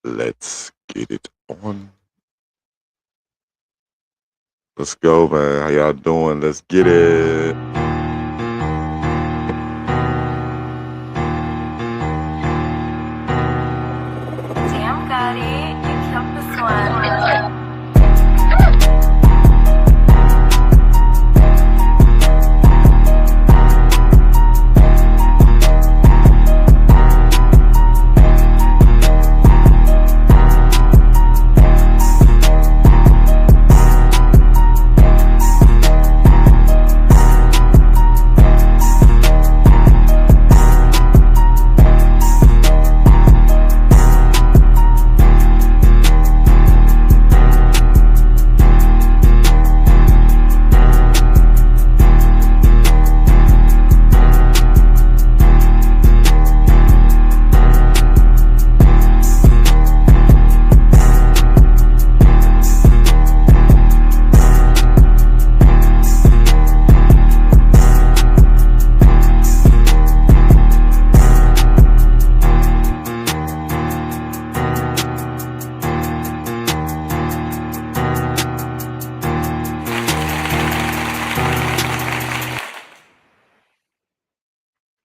Let's get it on. Let's go, man. How y'all doing? Let's get it. Damn, Gotti, you killed this one.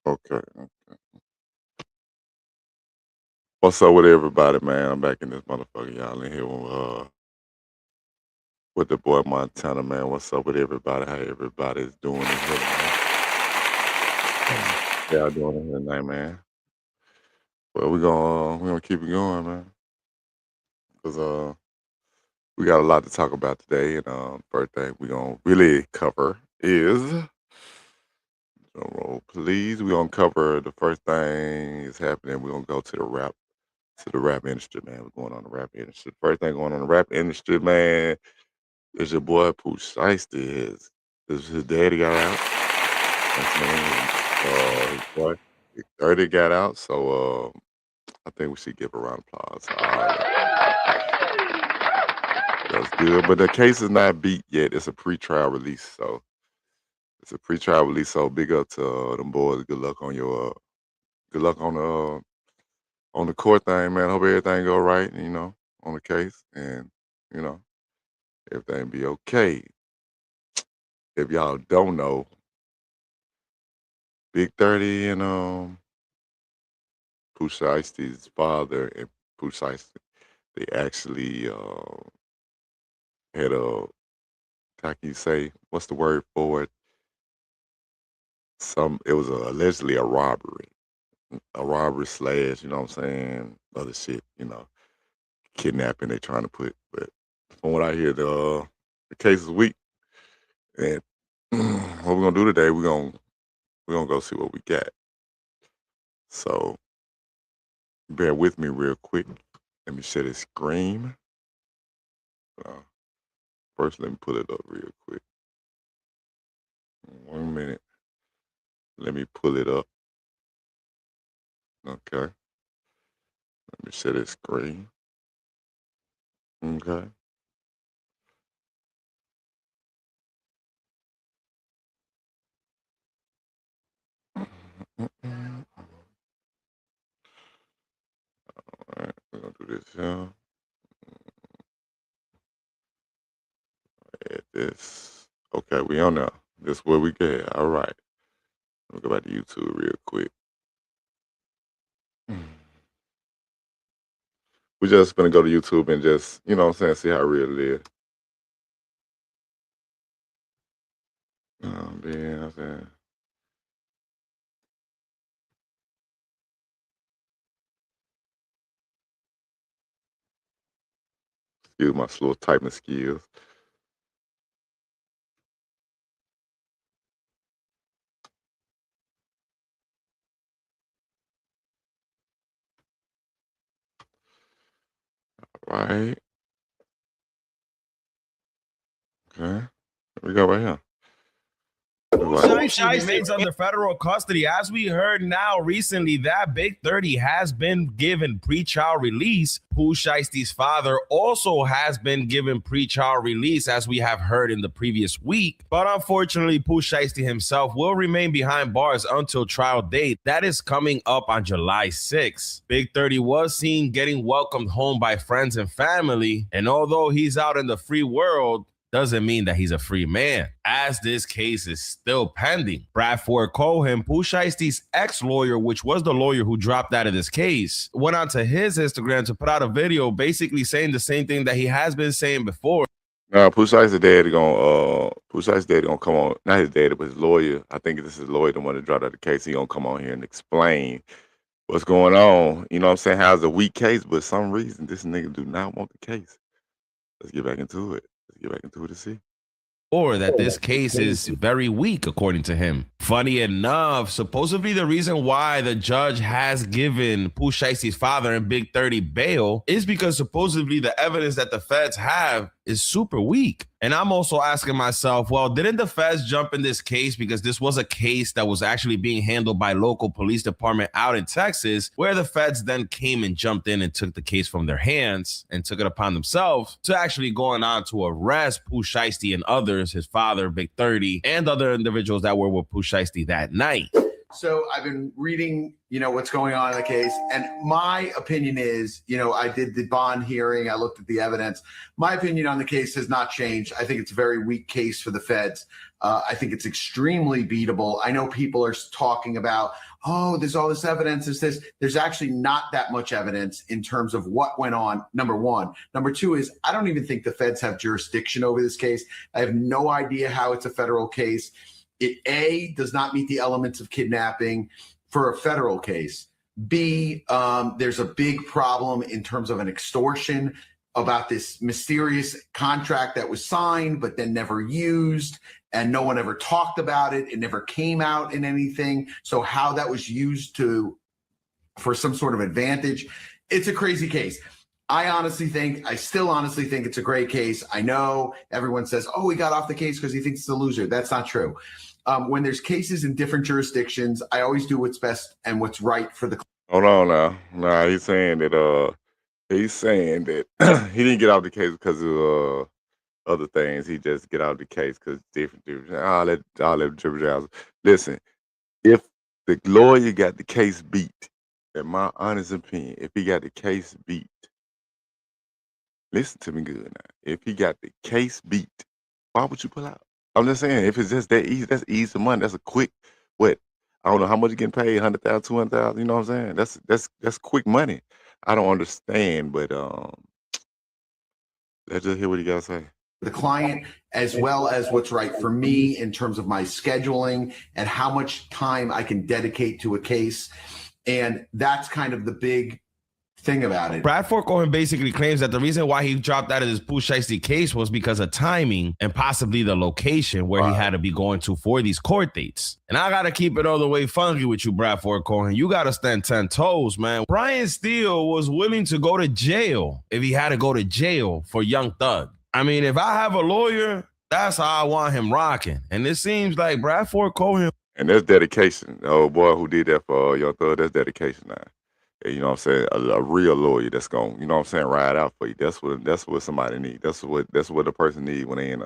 Okay. What's up with everybody, man? I'm back in this motherfucker. Y'all in here with the boy Montana, man. What's up with everybody? How everybody's doing in here, man? How y'all doing in here tonight, man? Well, we gonna keep it going, man. Cause we got a lot to talk about today, and first thing we gonna really cover is drum roll, please. We gonna cover the first thing is happening. We gonna go to the rap industry, man. What's going on in the rap industry? First thing going on in the rap industry, man, is your boy Pooh Shiesty. His daddy got out. That's man. His boy Big 30 got out. So I think we should give a round of applause. That's good. But the case is not beat yet. It's a pre-trial release. So it's a pre-trial release. So big up to them boys. Good luck on your good luck on the court thing, man. Hope everything go right, on the case. And, you know, everything be okay. If y'all don't know, Big 30 and Pooh Shiesty's father and Pooh Shiesty, they actually had how can you say, what's the word for it? It was allegedly a robbery slash, you know what I'm saying, other shit, kidnapping they trying to put. But from what I hear, the case is weak. And what we're gonna do today, we're gonna go see what we got. So bear with me real quick. Let me share this screen. Uh, First, let me pull it up real quick. 1 minute. Let me pull it up. Okay. Let me share this screen. Okay. All right, we're gonna do this here. Add this. Okay, we on now. This is what we get. All right. Let me go back to YouTube real quick. We just gonna go to YouTube and just, what I'm saying, see how real it is. Man, I'm saying. Excuse my slow typing skills. Right. Okay. Here we go right here. Pooh remains under federal custody. As we heard now recently, that Big 30 has been given pre-trial release. Pooh Shiesty's father also has been given pre-trial release, as we have heard in the previous week. But unfortunately, Pooh Shiesty himself will remain behind bars until trial date. That is coming up on July 6th. Big 30 was seen getting welcomed home by friends and family, and although he's out in the free world, doesn't mean that he's a free man, as this case is still pending. Bradford Cohen, Pooh Shiesty's ex-lawyer, which was the lawyer who dropped out of this case, went onto his Instagram to put out a video basically saying the same thing that he has been saying before. Pooh Shiesty's daddy gonna come on, not his daddy, but his lawyer. I think this is his lawyer, the one that dropped out the case. He gonna come on here and explain what's going on. You know what I'm saying? How's a weak case, but some reason this nigga do not want the case. Let's get back into it. To see. Or that this case is very weak, according to him. Funny enough, supposedly the reason why the judge has given Pooh Shiesty's father and Big 30 bail is because supposedly the evidence that the feds have is super weak. And I'm also asking myself, well, didn't the feds jump in this case because this was a case that was actually being handled by local police department out in Texas, where the feds then came and jumped in and took the case from their hands and took it upon themselves to actually going on to arrest Pooh Shiesty and others, his father, Big 30, and other individuals that were with Pooh Shiesty that night. So I've been reading, what's going on in the case. And my opinion is, I did the bond hearing. I looked at the evidence. My opinion on the case has not changed. I think it's a very weak case for the feds. I think it's extremely beatable. I know people are talking about, oh, there's all this evidence. There's actually not that much evidence in terms of what went on, number one. Number two is I don't even think the feds have jurisdiction over this case. I have no idea how it's a federal case. It A, does not meet the elements of kidnapping for a federal case. B, there's a big problem in terms of an extortion about this mysterious contract that was signed but then never used, and no one ever talked about it. It never came out in anything. So how that was used for some sort of advantage, it's a crazy case. I still honestly think it's a great case. I know everyone says, oh, he got off the case because he thinks it's a loser. That's not true. When there's cases in different jurisdictions, I always do what's best and what's right for the. Hold on now. Nah, he's saying that he didn't get out the case because of other things. He just get out the case because different. I'll let different. Listen, if the lawyer got the case beat, in my honest opinion, if he got the case beat, listen to me good now. If he got the case beat, why would you pull out? I'm just saying, if it's just that easy, that's easy money. That's a quick, I don't know how much you getting paid, 100,000, 200,000. You know what I'm saying? That's quick money. I don't understand, but let's just hear what you gotta say. The client, as well as what's right for me in terms of my scheduling and how much time I can dedicate to a case, and that's kind of the big thing about it. Bradford Cohen basically claims that the reason why he dropped out of this Pooh Shiesty case was because of timing and possibly the location where he had to be going to for these court dates. And I gotta keep it all the way funky with you, Bradford Cohen. You gotta stand 10 toes, man. Brian Steele was willing to go to jail if he had to go to jail for Young Thug. I mean, if I have a lawyer, that's how I want him rocking. And it seems like Bradford Cohen. And that's dedication. The old boy who did that for Young Thug, that's dedication now. You know what I'm saying? A real lawyer that's going, you know what I'm saying, ride out for you. That's what somebody need. That's what the person need when they in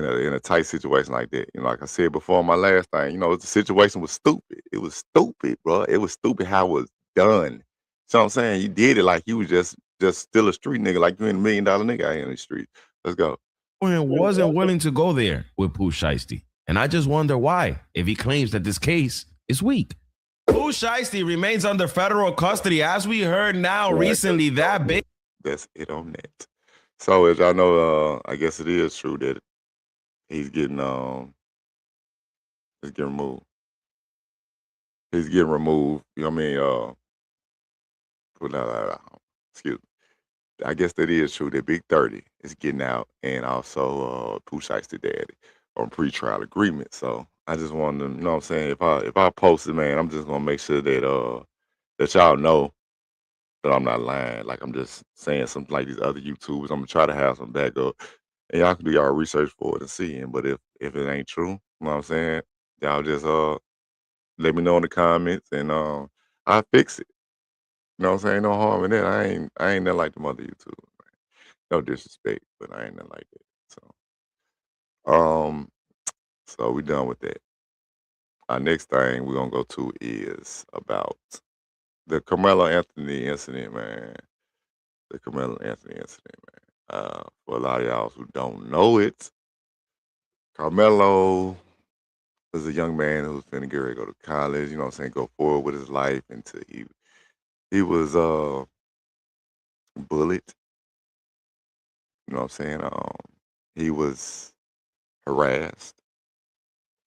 a tight situation like that. Like I said before, my last thing, the situation was stupid. It was stupid, bro. It was stupid how it was done. So I'm saying, you did it like you was just still a street nigga, like you ain't $1 million nigga out here in the street. Let's go. Wasn't willing to go there with Pooh Shiesty, and I just wonder why, if he claims that this case is weak. Pooh Shiesty remains under federal custody, as we heard now recently. That big. That's it on that. So as y'all know, I guess it is true that he's getting removed. He's getting removed. You know what I mean? Excuse me. I guess that is true that Big 30 is getting out, and also Pooh Shiesty daddy on pretrial agreement. So I just wanted to, you know what I'm saying, if I post it, man, I'm just gonna make sure that y'all know that I'm not lying. Like I'm just saying something like these other YouTubers. I'm gonna try to have some backup, and y'all can do y'all research for it and see. But if it ain't true, you know what I'm saying, Y'all just let me know in the comments and I'll fix it. You know what I'm saying? No harm in that. I ain't nothing like the mother YouTube. No disrespect, but I ain't nothing like that. So we done with that. Our next thing we're gonna go to is about the Carmelo Anthony incident, man. The Carmelo Anthony incident, man. For a lot of y'all who don't know it, Carmelo was a young man who was finna get ready to go to college, you know what I'm saying, go forward with his life until he was bullied, you know what I'm saying? He was harassed.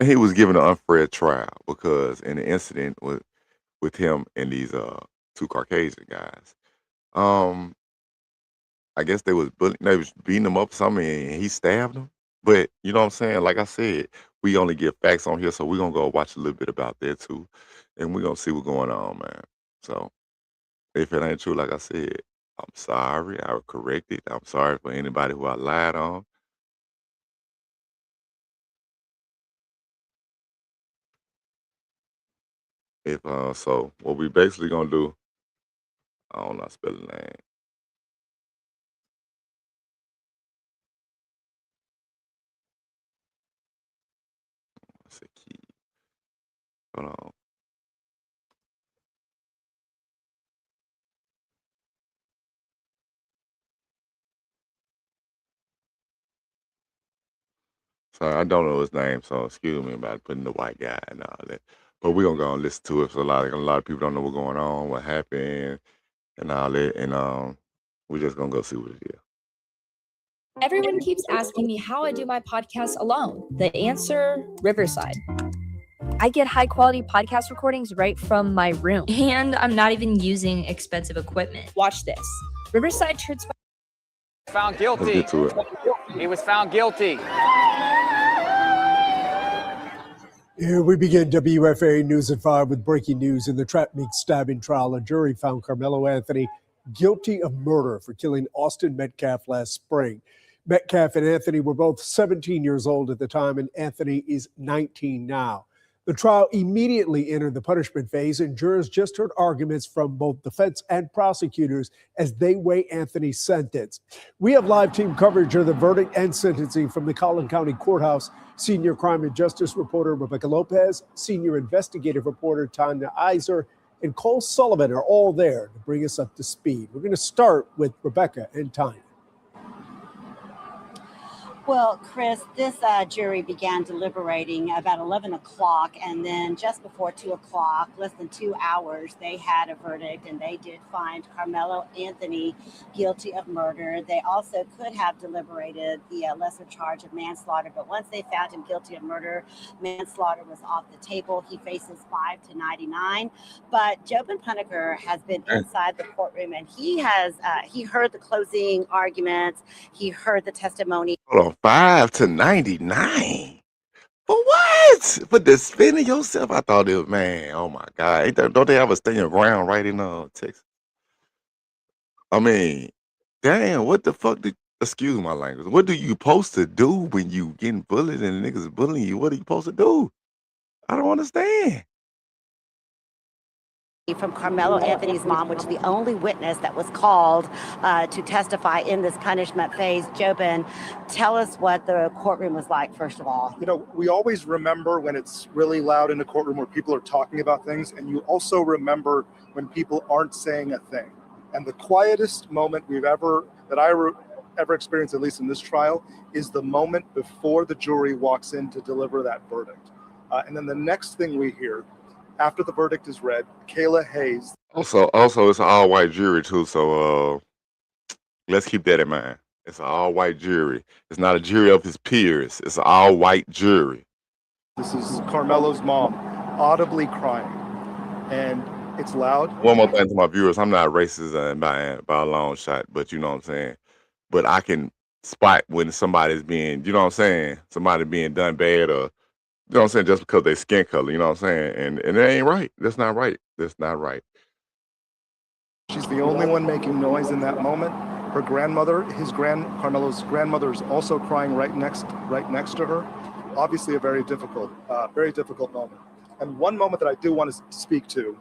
And he was given an unfair trial because in the incident with him and these two Caucasian guys, um, I guess they was beating him up or something and he stabbed him. But you know what I'm saying? Like I said, we only get facts on here, so we're gonna go watch a little bit about that too. And we're gonna see what's going on, man. So if it ain't true, like I said, I'm sorry. I will correct it. I'm sorry for anybody who I lied on. If so what we basically gonna do, I don't know how to spell the name. I said key. Hold on. Sorry, I don't know his name, so excuse me about putting the white guy and all that. But we're gonna go and listen to it. So a lot of people don't know what's going on, what happened, and all that. And we're just gonna go see what it is. Everyone keeps asking me how I do my podcast alone. The answer, Riverside. I get high quality podcast recordings right from my room. And I'm not even using expensive equipment. Watch this. Riverside turns Found guilty. Let's get to it. He was found guilty. Here we begin WFA News at 5 with breaking news. In the trap meet stabbing trial, a jury found Carmelo Anthony guilty of murder for killing Austin Metcalf last spring. Metcalf and Anthony were both 17 years old at the time, and Anthony is 19 now. The trial immediately entered the punishment phase, and jurors just heard arguments from both defense and prosecutors as they weigh Anthony's sentence. We have live team coverage of the verdict and sentencing from the Collin County Courthouse. Senior crime and justice reporter Rebecca Lopez, senior investigative reporter Tanya Iser, and Cole Sullivan are all there to bring us up to speed. We're going to start with Rebecca and Tanya. Well, Chris, this jury began deliberating about 11 o'clock, and then just before 2 o'clock, less than 2 hours, they had a verdict, and they did find Carmelo Anthony guilty of murder. They also could have deliberated the lesser charge of manslaughter, but once they found him guilty of murder, manslaughter was off the table. He faces 5 to 99. But Jobin Puneker has been inside the courtroom, and he heard the closing arguments. He heard the testimony. Hold on, 5 to 99. For what? For defending yourself? I thought it was, man, oh my God. Don't they have a stand ground right in Texas? I mean, damn, what the fuck excuse my language, what do you supposed to do when you getting bullied and the niggas bullying you? What are you supposed to do? I don't understand. From Carmelo Anthony's mom, which is the only witness that was called to testify in this punishment phase. Jobin, tell us what the courtroom was like, first of all. You know, we always remember when it's really loud in the courtroom where people are talking about things, and you also remember when people aren't saying a thing. And the quietest moment I ever experienced, at least in this trial, is the moment before the jury walks in to deliver that verdict. And then the next thing we hear after the verdict is read, Kayla Hayes. Also, it's an all-white jury too, so let's keep that in mind. It's an all-white jury. It's not a jury of his peers. It's an all-white jury. This is Carmelo's mom, audibly crying, and it's loud. One more thing to my viewers, I'm not racist by a long shot, but you know what I'm saying. But I can spot when somebody's being, you know what I'm saying, somebody being done bad or, you know what I'm saying, just because they skin color, you know what I'm saying? And it ain't right. That's not right. That's not right. She's the only one making noise in that moment. Her grandmother, Carmelo's grandmother, is also crying right next to her. obviously a very difficult moment. And one moment that I do want to speak to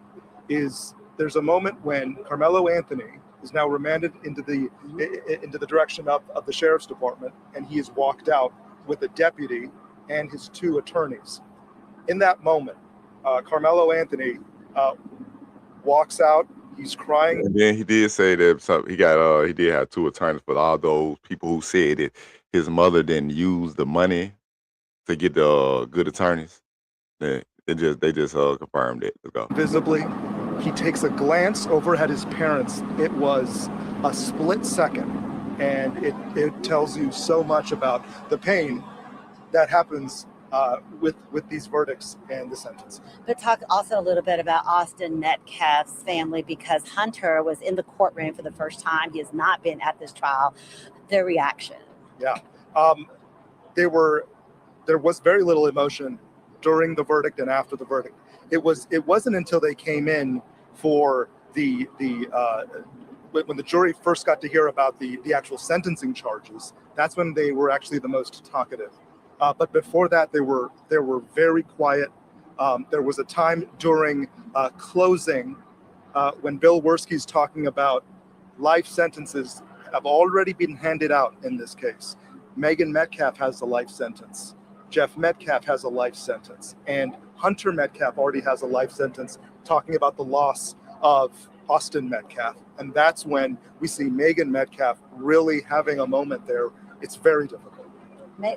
is there's a moment when Carmelo Anthony is now remanded into the direction of the sheriff's department, and he is walked out with a deputy and his 2 attorneys. In that moment, Carmelo Anthony walks out. He's crying. And then he did say that he did have 2 attorneys, but all those people who said that his mother didn't use the money to get the good attorneys, they just confirmed it. Visibly, he takes a glance over at his parents. It was a split second, and it tells you so much about the pain that happens with these verdicts and the sentence. But talk also a little bit about Austin Metcalf's family, because Hunter was in the courtroom for the first time. He has not been at this trial. Their reaction. Yeah. There was very little emotion during the verdict and after the verdict. It wasn't until they came in for when the jury first got to hear about the actual sentencing charges. That's when they were actually the most talkative. But before that, they were very quiet. There was a time during closing when Bill Werski's talking about life sentences have already been handed out in this case. Megan Metcalf has a life sentence. Jeff Metcalf has a life sentence. And Hunter Metcalf already has a life sentence, talking about the loss of Austin Metcalf. And that's when we see Megan Metcalf really having a moment there. It's very difficult.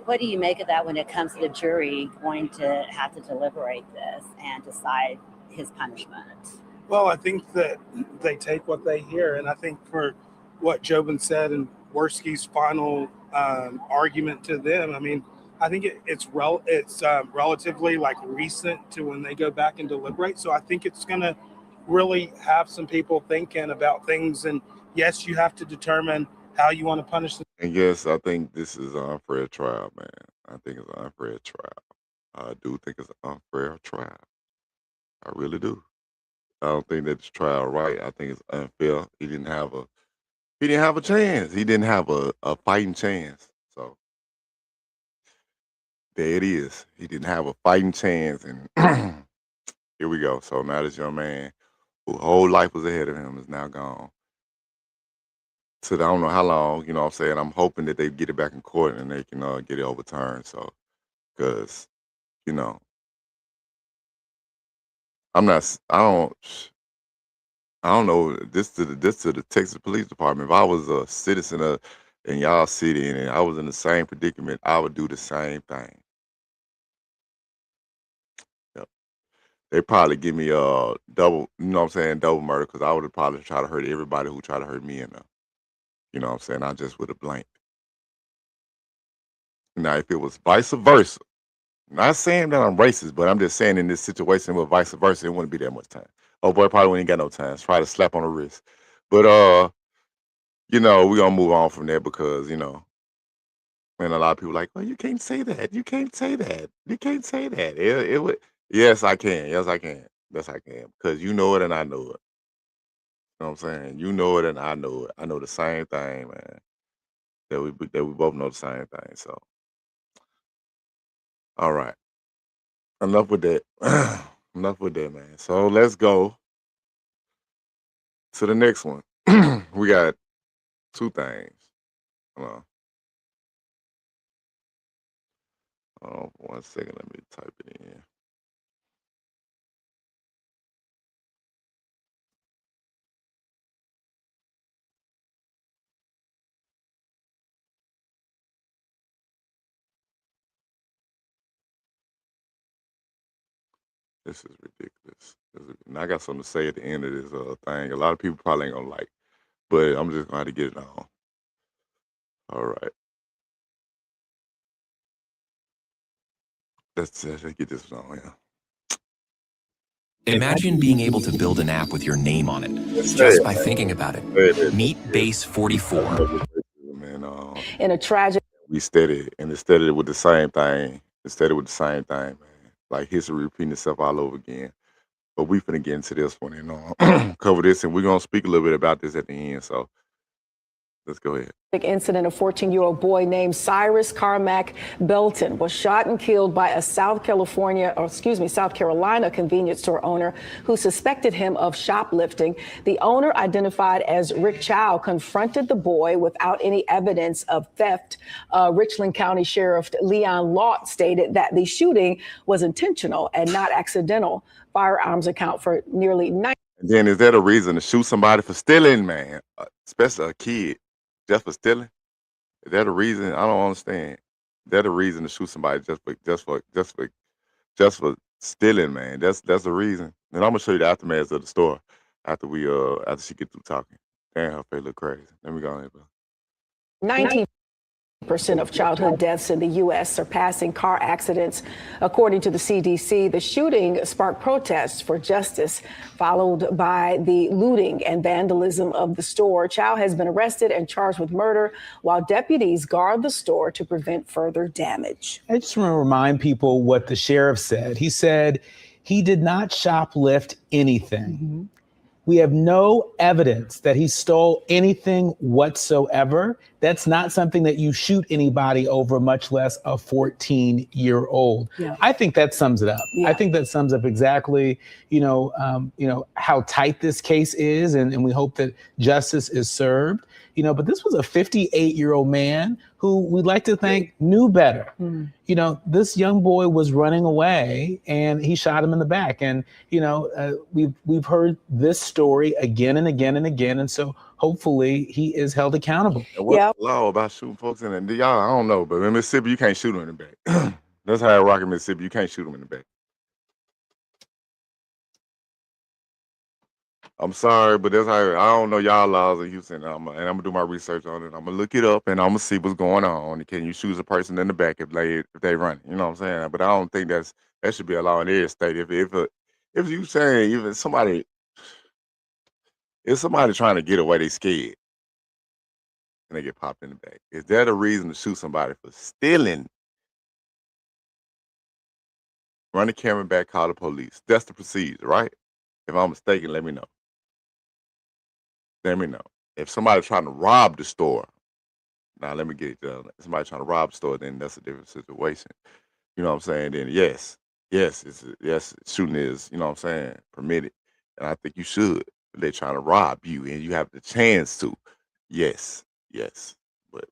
What do you make of that when it comes to the jury going to have to deliberate this and decide his punishment? Well, I think that they take what they hear. And I think for what Jobin said and Werski's final argument to them, I mean, I think it's relatively like recent to when they go back and deliberate. So I think it's going to really have some people thinking about things. And yes, you have to determine how you want to punish them. And yes, I think this is an unfair trial, man. I think it's an unfair trial. I do think it's an unfair trial. I really do. I don't think that the trial right. I think it's unfair. He didn't have a chance. He didn't have a fighting chance. So there it is. He didn't have a fighting chance, and here we go. So now this young man, whose whole life was ahead of him, is now gone. So I don't know how long, you know what I'm saying? I'm hoping that they get it back in court and they can get it overturned. So, because, you know, I don't know, this to the Texas Police Department. If I was a citizen in y'all city and I was in the same predicament, I would do the same thing. Yep. They probably give me a double, you know what I'm saying, double murder, because I would have probably tried to hurt everybody who tried to hurt me in there. You know what I'm saying? I just would have blanked. Now, if it was vice versa, not saying that I'm racist, but I'm just saying in this situation with vice versa, it wouldn't be that much time. Oh boy, probably wouldn't got no time. Try to slap on the wrist. But you know, we're gonna move on from there because, you know, and a lot of people like, well, you can't say that. You can't say that. You can't say that. It would yes, I can. Yes, I can. Yes, I can. Because you know it and I know it. You know what I'm saying? You know it and I know it. I know the same thing, man. That we both know the same thing. So all right. Enough with that. Enough with that, man. So let's go to the next one. We got 2 things. Hold on for 1 second. Let me type it in. This is ridiculous. And I got something to say at the end of this thing. A lot of people probably ain't gonna like, but I'm just gonna have to get it on. All right. Let's get this on here. Imagine being able to build an app with your name on it just by thinking about it. Meet Base 44. In a tragic. We studied it with the same thing. Man. Like history repeating itself all over again. But we finna get into this one and cover this, and we're gonna speak a little bit about this at the end. So Let's go ahead. Incident, a 14-year-old boy named Cyrus Carmack Belton was shot and killed by a South Carolina convenience store owner who suspected him of shoplifting. The owner, identified as Rick Chow, confronted the boy without any evidence of theft. Richland County Sheriff Leon Lott stated that the shooting was intentional and not accidental. Firearms account for nearly 90. And then is that a reason to shoot somebody for stealing, man? Especially a kid, just for stealing? Is that a reason? I don't understand. Is that a reason to shoot somebody just for stealing, man? That's the reason. And I'm gonna show you the aftermath of the story after she get through talking. Damn, her face look crazy. Let me go ahead, bro. 19% of childhood deaths in the U.S. surpassing car accidents. According to the CDC, the shooting sparked protests for justice, followed by the looting and vandalism of the store. Chow has been arrested and charged with murder, while deputies guard the store to prevent further damage. I just want to remind people what the sheriff said. He said he did not shoplift anything. Mm-hmm. We have no evidence that he stole anything whatsoever. That's not something that you shoot anybody over, much less a 14-year-old. Yeah. I think that sums it up. Yeah. I think that sums up exactly, how tight this case is, and we hope that justice is served. But this was a 58-year-old man who we'd like to think knew better. Mm. This young boy was running away and he shot him in the back. And, we've heard this story again and again and again. And so hopefully he is held accountable. What's the law about shooting folks in the y'all? I don't know, but in Mississippi, you can't shoot them in the back. That's how I rock in Mississippi. You can't shoot them in the back. I'm sorry, but that's how I don't know y'all laws in Houston. I'm gonna do my research on it. I'm gonna look it up and I'm gonna see what's going on. Can you shoot a person in the back if they run? You know what I'm saying? But I don't think that should be a law in every state. If you saying even somebody trying to get away, they scared and they get popped in the back. Is that a reason to shoot somebody for stealing? Run the camera back, call the police. That's the procedure, right? If I'm mistaken, let me know. Let me know. If somebody's trying to rob the store, now let me get it done. If somebody trying to rob the store, then that's a different situation. You know what I'm saying? Then yes, shooting is, what I'm saying, permitted. And I think you should. If they're trying to rob you and you have the chance to. Yes. But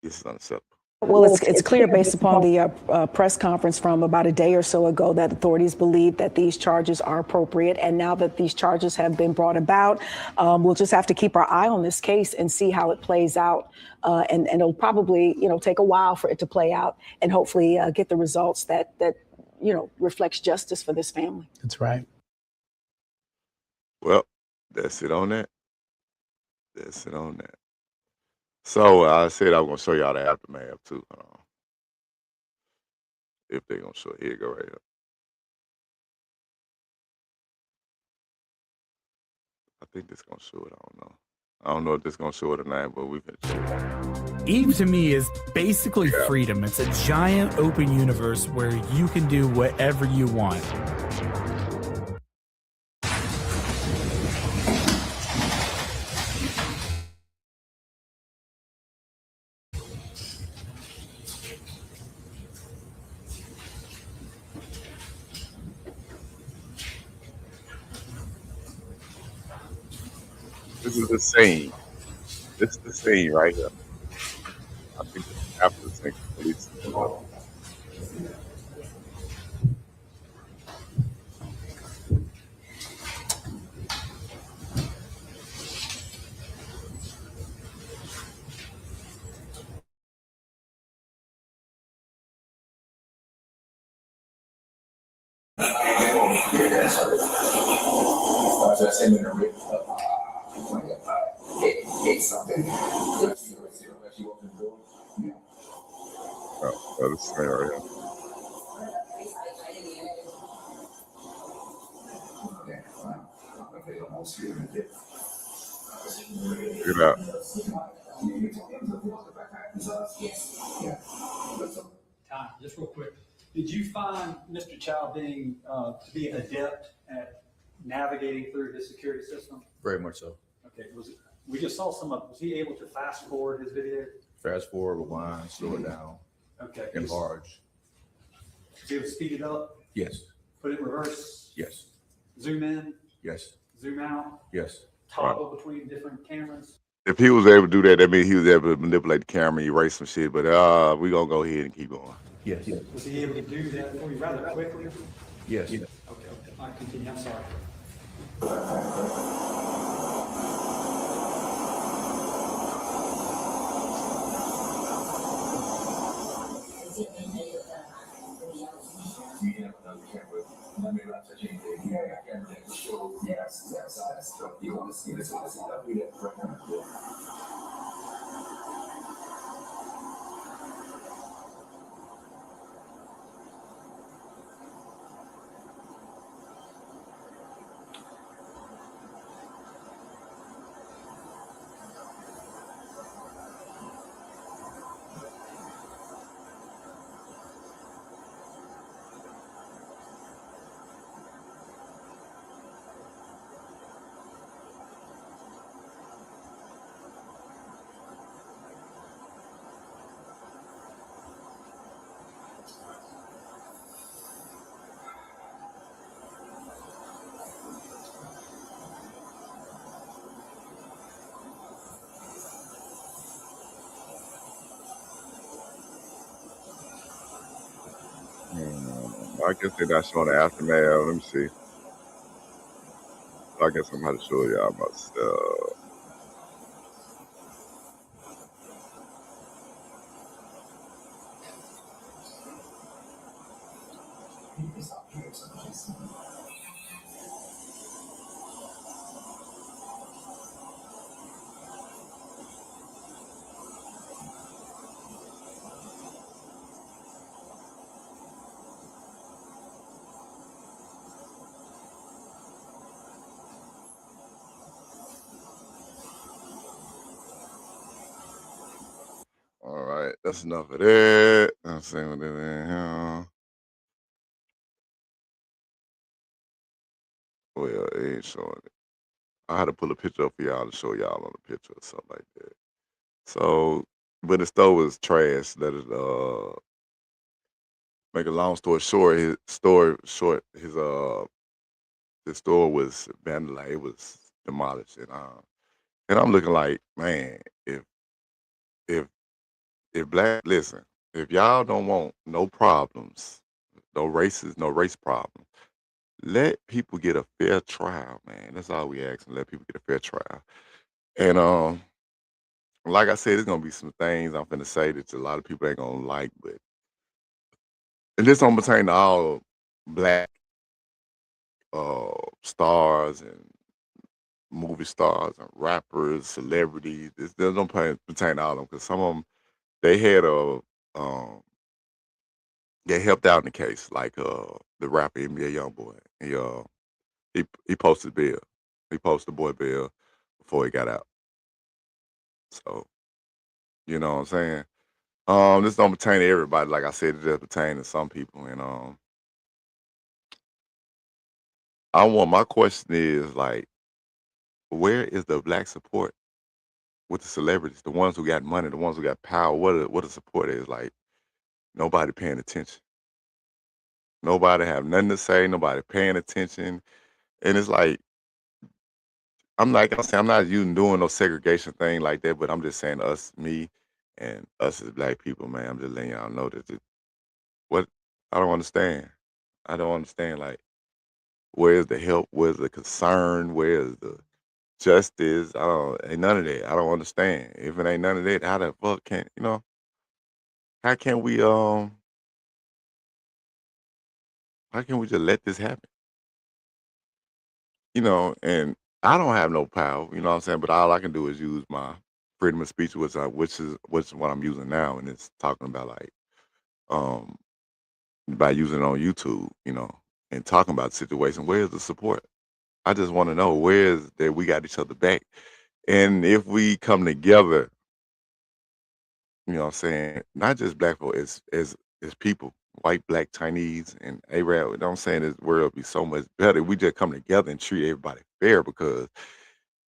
this is unacceptable. Well, it's clear based upon the press conference from about a day or so ago that authorities believe that these charges are appropriate. And now that these charges have been brought about, we'll just have to keep our eye on this case and see how it plays out. And it'll probably, take a while for it to play out and hopefully get the results that reflects justice for this family. That's right. Well, that's it on that. So I said I was gonna show y'all the aftermath too. If they're gonna show it, here you go right here. I think this gonna show it. I don't know if this gonna show it or not, but we can show it. Eve to me is basically freedom. It's a giant open universe where you can do whatever you want. This is the scene. This is the scene right here. I think after the scene, police. Oh, this is right here. Check it out. Ty, just real quick, did you find Mr. Chow being to be adept at navigating through his security system? Very much so. Okay, We just saw some of. Was he able to fast forward his video? Fast forward, rewind, slow it down, Okay. enlarge. Was he able to speed it up? Yes. Put it in reverse? Yes. Zoom in? Yes. Zoom out? Yes. Toggle between different cameras? If he was able to do that, that means he was able to manipulate the camera, erase some shit. But we're going to go ahead and keep going. Yes. Was he able to do that for you rather quickly? Yes. Okay. All right, continue. I'm sorry. I guess they're not showing the aftermath. Let me see. I guess I'm going to show y'all myself. All right, that's enough of that. I'm saying what it is here. Well, it ain't showing it. I had to pull a picture up for y'all to show y'all on the picture or something like that. So, but the store was trash. Let it make a long story short. His store was vandalized. It was demolished, and I'm looking like, man, if listen, if y'all don't want no problems, no race problem, let people get a fair trial, man. That's all we ask, and let people get a fair trial. And like I said, there's gonna be some things I'm finna say that a lot of people ain't gonna like, but and this don't pertain to all black stars and movie stars and rappers, celebrities. This don't pertain to all of them because some of them they had um they helped out in the case, like the rapper NBA YoungBoy. He posted bail. He posted boy bail before he got out. So you know what I'm saying. This don't pertain to everybody. Like I said, it just pertain to some people. And my question is like, where is the black support with the celebrities, the ones who got money, the ones who got power? What the support is like? Nobody paying attention. Nobody have nothing to say. Nobody paying attention. And it's like I'm saying I'm not even doing no segregation thing like that, but I'm just saying me, and us as black people, man. I'm just letting y'all know that what I don't understand. I don't understand like where's the help, where's the concern, where's the justice? Ain't none of that. I don't understand. If it ain't none of that, how the fuck can how can we how can we just let this happen? And I don't have no power, you know what I'm saying? But all I can do is use my freedom of speech, which is what I'm using now, and it's talking about like um by using it on YouTube, and talking about the situation. Where's the support? I just want to know where's that we got each other back. And if we come together, you know what I'm saying, not just black folk, as people, white, black, Chinese, and Arab, you know what I'm saying, this world would be so much better. We just come together and treat everybody fair because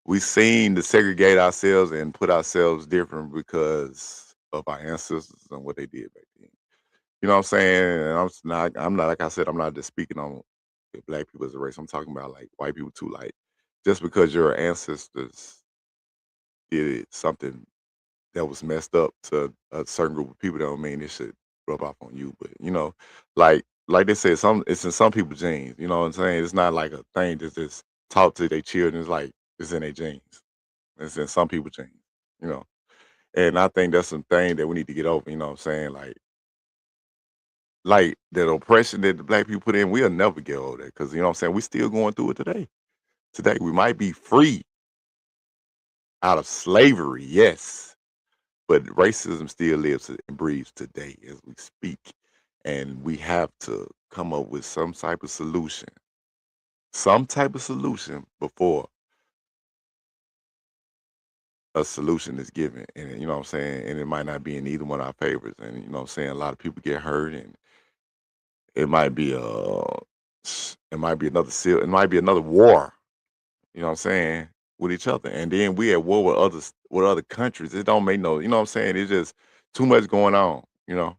we seen to segregate ourselves and put ourselves different because of our ancestors and what they did back then. You know what I'm saying? And I'm not like I said, I'm not just speaking on black people as a race. I'm talking about like white people too. Like just because your ancestors did something that was messed up to a certain group of people, don't mean it should rub off on you. But you know, like they said, it's in some people's genes. You know what I'm saying? It's not like a thing that's just taught to their children. It's like it's in their genes. It's in some people's genes. You know, and I think that's some thing that we need to get over. You know what I'm saying? Like that oppression that the black people put in, we'll never get over that because you know what I'm saying. We still going through it today. Today we might be free out of slavery, yes, but racism still lives and breathes today as we speak, and we have to come up with some type of solution before a solution is given. And you know what I'm saying, and it might not be in either one of our favorites. And you know what I'm saying, a lot of people get hurt, and it might be another war. You know what I'm saying, with each other, and then we at war with other countries. It don't make no. You know what I'm saying. It's just too much going on. You know.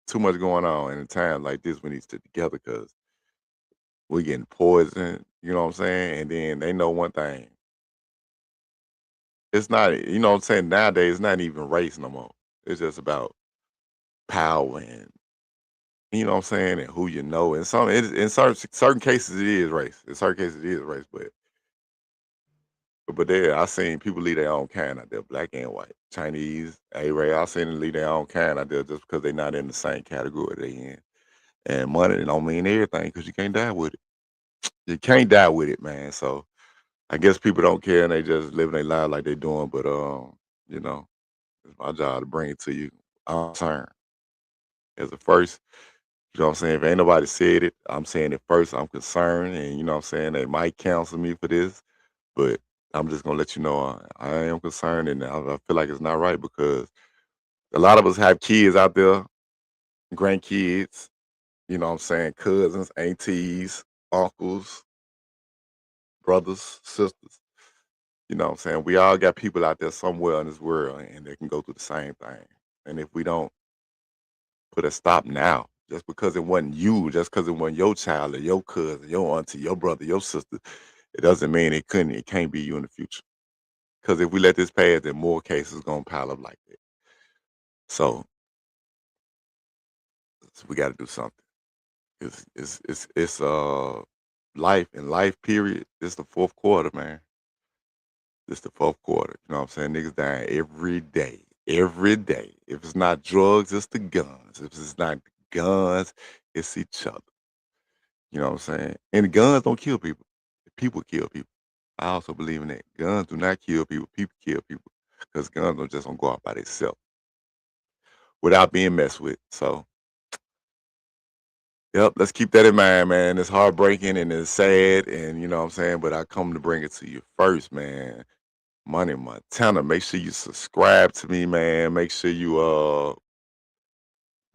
Too much going on, and in times like this, we need to stick together because we're getting poisoned. You know what I'm saying? And then they know one thing. It's not, you know what I'm saying? Nowadays, it's not even race no more. It's just about power and, you know what I'm saying, and who you know. And in certain cases, it is race. In certain cases, it is race. But there, I seen people leave their own kind out there, black and white, Chinese, Arab. I seen them leave their own kind out there just because they're not in the same category they in. And money don't mean everything because you can't die with it. You can't die with it, man. So I guess people don't care and they just living their life like they doing. But you know, it's my job to bring it to you. I'm concerned. As a first, you know what I'm saying? If ain't nobody said it, I'm saying it first. I'm concerned, and you know what I'm saying, they might counsel me for this, but I'm just gonna let you know I am concerned, and I feel like it's not right because a lot of us have kids out there, grandkids, you know what I'm saying, cousins, aunties, uncles, brothers, sisters. You know what I'm saying? We all got people out there somewhere in this world and they can go through the same thing. And if we don't put a stop now, just because it wasn't you, just because it wasn't your child or your cousin, your auntie, your brother, your sister, it doesn't mean it can't be you in the future. Because if we let this pass, then more cases gonna pile up like that. So we got to do something. It's life period. It's the fourth quarter, man. This the fourth quarter. You know what I'm saying? Niggas dying every day. Every day. If it's not drugs, it's the guns. If it's not the guns, it's each other. You know what I'm saying? And the guns don't kill people. People kill people. I also believe in that. Guns do not kill people. People kill people. Because guns don't go out by themselves without being messed with. So, yep, let's keep that in mind, man. It's heartbreaking and it's sad, and you know what I'm saying? But I come to bring it to you first, man. Money Montana. Make sure you subscribe to me, man. Make sure you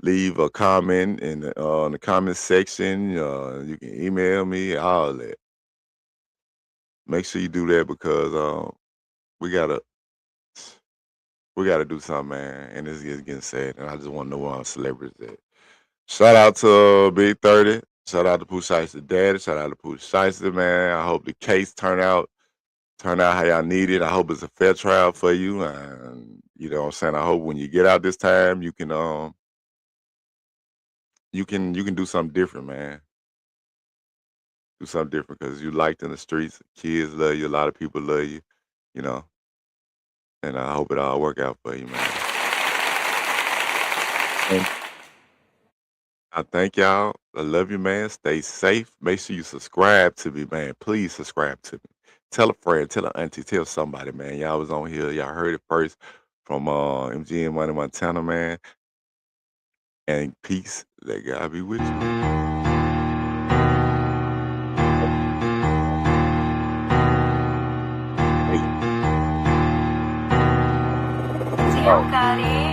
leave a comment in the comment section. You can email me, all that. Make sure you do that because we gotta do something, man. And it's getting sad. And I just want to know where our celebrities at. Shout out to Big 30. Shout out to Pooh Shiesty Daddy. Shout out to Pooh Shiesty, man. I hope the case turn out how y'all need it. I hope it's a fair trial for you. And you know what I'm saying? I hope when you get out this time, you can do something different, man. Do something different because you liked in the streets. Kids love you. A lot of people love you, you know. And I hope it all work out for you, man. And I thank y'all. I love you, man. Stay safe. Make sure you subscribe to me, man. Please subscribe to me. Tell a friend, tell an auntie, tell somebody, man. Y'all was on here. Y'all heard it first from MG and Money Montana, man. And peace. Let God be with you. Damn, got it.